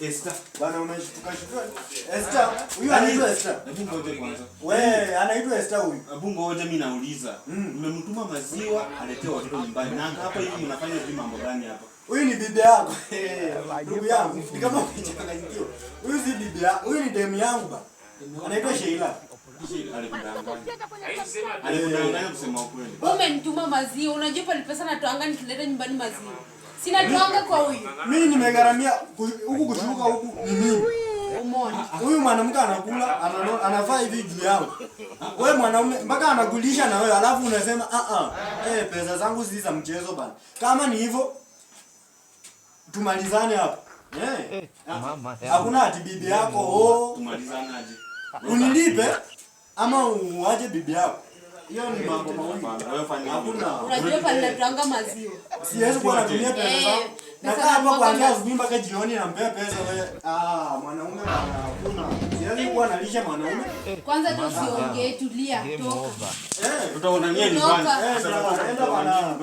Esther. Bana umeshtuka shtuka. Esther, huyu anaitwa Esther. Hebu ngoje kwanza. Wewe anaitwa Esther huyu. Hebu ngoje mimi nauliza. Mmemtuma maziwa aletee watoto nyumbani. Na hapa hivi mnafanya hivi mambo gani hapa? Huyu ni bibi yako. Ndugu yangu, ni kama umechanganyikiwa. Huyu si bibi yako, huyu ni demu yangu ba. Anaitwa Sheila. Alikudanganya kusema ukweli. Wewe umenituma maziwa, unajua pale pesa natoanga nikileta nyumbani maziwa. Sina toanga kwa huyu. Mimi nimegharamia huku kushuka huku ni mimi. Umeona? Huyu mwanamke anakula, anavaa hivi juu yangu. Wewe mwanaume mpaka anakulisha na wewe alafu unasema pesa zangu si za mchezo bana. Kama ni hivyo tumalizane hapa. Hakuna ati bibi yako tumalizane aje? Unilipe ama uache bibi yako. Hiyo ni mambo mawili. Wewe fanya hakuna. Unajua pale natoanga maziwa. Siwezi kuwa natumia pesa zangu. Nakaa hapa kuanzia asubuhi mpaka jioni nampea pesa wewe. Mwanaume hakuna. Siwezi kuwa nalisha mwanaume. Kwanza tusiongee, tulia, toka. Tutaonania nyumbani. Enda bana.